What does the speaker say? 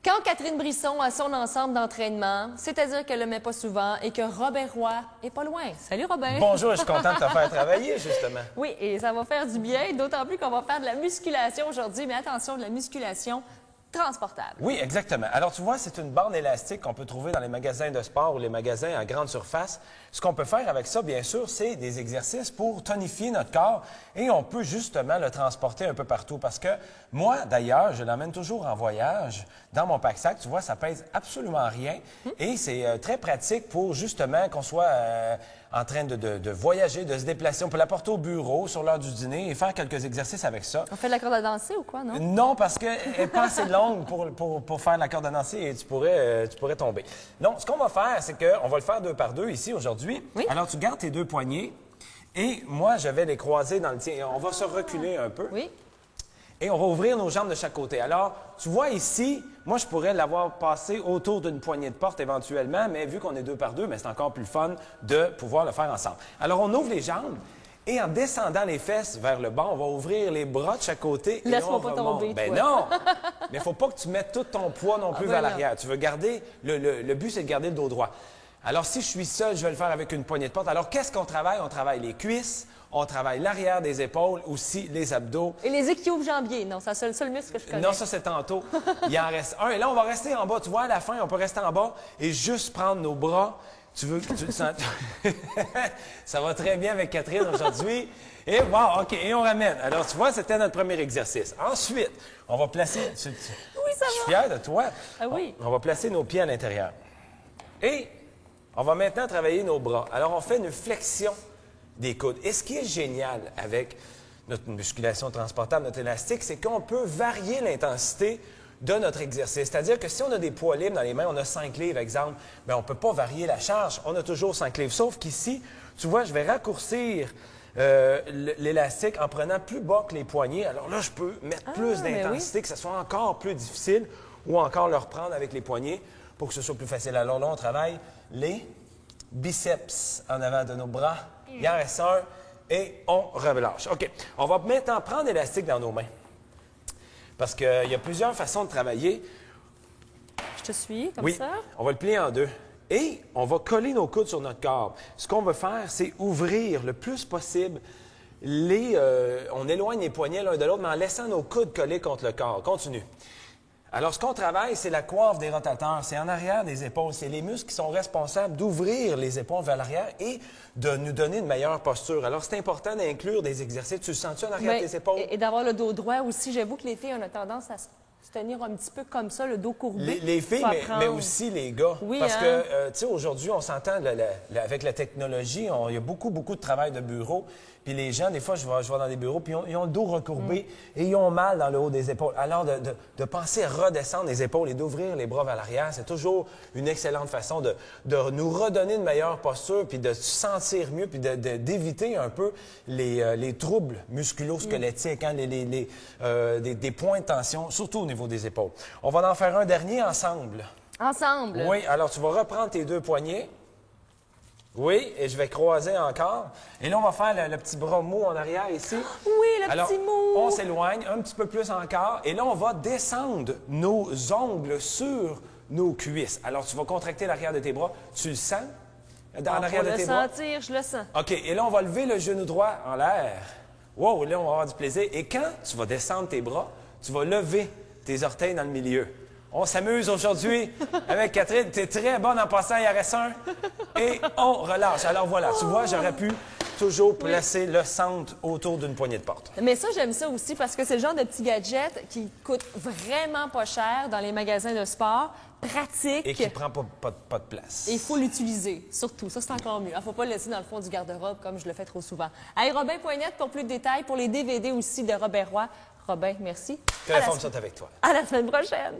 Quand Catherine Brisson a son ensemble d'entraînement, c'est-à-dire qu'elle le met pas souvent et que Robin Roy est pas loin. Salut Robin! Bonjour, je suis content de te faire travailler, justement. Oui, et ça va faire du bien, d'autant plus qu'on va faire de la musculation aujourd'hui, mais attention, de la musculation transportable. Oui, exactement. Alors, tu vois, c'est une bande élastique qu'on peut trouver dans les magasins de sport ou les magasins à grande surface. Ce qu'on peut faire avec ça, bien sûr, c'est des exercices pour tonifier notre corps et on peut justement le transporter un peu partout parce que moi, d'ailleurs, je l'emmène toujours en voyage dans mon pack-sac. Tu vois, ça pèse absolument rien et c'est très pratique pour justement qu'on soit en train de voyager, de se déplacer. On peut l'apporter au bureau sur l'heure du dîner et faire quelques exercices avec ça. On fait de la corde à danser ou quoi, non? Non, parce qu'elle n'est pas assez longue pour faire la corde à danser et tu pourrais tomber. Non, ce qu'on va faire, c'est qu'on va le faire 2 par 2 ici aujourd'hui. Oui. Alors, tu gardes tes 2 poignets et moi, je vais les croiser dans le tien. On va se reculer un peu. Oui. Et on va ouvrir nos jambes de chaque côté. Alors, tu vois ici, moi, je pourrais l'avoir passé autour d'une poignée de porte éventuellement, mais vu qu'on est 2 par 2, c'est encore plus fun de pouvoir le faire ensemble. Alors, on ouvre les jambes et en descendant les fesses vers le bas, on va ouvrir les bras de chaque côté. Laisse-moi pas tomber, Ben toi. non! Mais il ne faut pas que tu mettes tout ton poids non plus vers l'arrière. Tu veux garder, le but, c'est de garder le dos droit. Alors, si je suis seul, je vais le faire avec une poignée de porte. Alors, qu'est-ce qu'on travaille? On travaille les cuisses, on travaille l'arrière des épaules, aussi les abdos. Et les ischio-jambiers, non, c'est le seul muscle que je connais. Non, ça, c'est tantôt. Il en reste un. Et là, on va rester en bas. Tu vois, à la fin, on peut rester en bas et juste prendre nos bras. Tu le sens? Ça va très bien avec Catherine aujourd'hui. Et wow, OK, et on ramène. Alors, tu vois, c'était notre premier exercice. Ensuite, on va placer... Oui, ça Je suis fier de toi. Ah oui. On va placer nos pieds à l'intérieur. Et on va maintenant travailler nos bras. Alors, on fait une flexion des coudes. Et ce qui est génial avec notre musculation transportable, notre élastique, c'est qu'on peut varier l'intensité de notre exercice. C'est-à-dire que si on a des poids libres dans les mains, on a 5 livres, exemple, bien, on ne peut pas varier la charge. On a toujours 5 livres. Sauf qu'ici, tu vois, je vais raccourcir l'élastique en prenant plus bas que les poignets. Alors là, je peux mettre plus d'intensité, que ce soit encore plus difficile, ou encore le reprendre avec les poignets pour que ce soit plus facile. Alors là, on travaille les biceps en avant de nos bras. Il en reste un et on relâche. OK. On va maintenant prendre l'élastique dans nos mains. Parce qu'il y a plusieurs façons de travailler. Je te suis, comme Oui, ça. on va le plier en 2. Et on va coller nos coudes sur notre corps. Ce qu'on veut faire, c'est ouvrir le plus possible on éloigne les poignets l'un de l'autre, mais en laissant nos coudes collés contre le corps. Continue. Alors, ce qu'on travaille, c'est la coiffe des rotateurs. C'est en arrière des épaules. C'est les muscles qui sont responsables d'ouvrir les épaules vers l'arrière et de nous donner une meilleure posture. Alors, c'est important d'inclure des exercices. Tu le sens-tu en arrière de tes épaules? Et d'avoir le dos droit aussi. J'avoue que les filles ont tendance à se tenir un petit peu comme ça, le dos courbé. Les filles, mais aussi les gars. Oui, parce hein? que, tu sais, aujourd'hui, on s'entend avec la technologie, il y a beaucoup de travail de bureau. Puis les gens, des fois, je vais dans des bureaux, puis ils ont le dos recourbé et ils ont mal dans le haut des épaules. Alors, de penser à redescendre les épaules et d'ouvrir les bras vers l'arrière, c'est toujours une excellente façon de nous redonner une meilleure posture, puis de se sentir mieux, puis d'éviter un peu les troubles musculo-squelettiques, hein, des points de tension, surtout au niveau des épaules. On va en faire un dernier ensemble. Ensemble? Oui, alors tu vas reprendre tes 2 poignets. Oui, et je vais croiser encore. Et là, on va faire le petit bras mou en arrière ici. Oui, le Alors, petit mou! on s'éloigne un petit peu plus encore. Et là, on va descendre nos ongles sur nos cuisses. Alors, tu vas contracter l'arrière de tes bras. Tu le sens? Dans l'arrière de tes bras? Je le sentir, je le sens. OK, et là, on va lever le genou droit en l'air. Wow, là, on va avoir du plaisir. Et quand tu vas descendre tes bras, tu vas lever tes orteils dans le milieu. On s'amuse aujourd'hui avec Catherine. Tu es très bonne en passant, il en reste un. Et on relâche. Alors voilà, tu vois, j'aurais pu toujours placer le centre autour d'une poignée de porte. Mais ça, j'aime ça aussi parce que c'est le genre de petit gadget qui coûte vraiment pas cher dans les magasins de sport, pratique. Et qui ne prend pas de place. Et il faut l'utiliser, surtout. Ça, c'est encore mieux. Il ne faut pas le laisser dans le fond du garde-robe comme je le fais trop souvent. Allez, Robin Poignette pour plus de détails, pour les DVD aussi de Robin Roy. Robin, merci. Que la forme soit avec toi. À la semaine prochaine.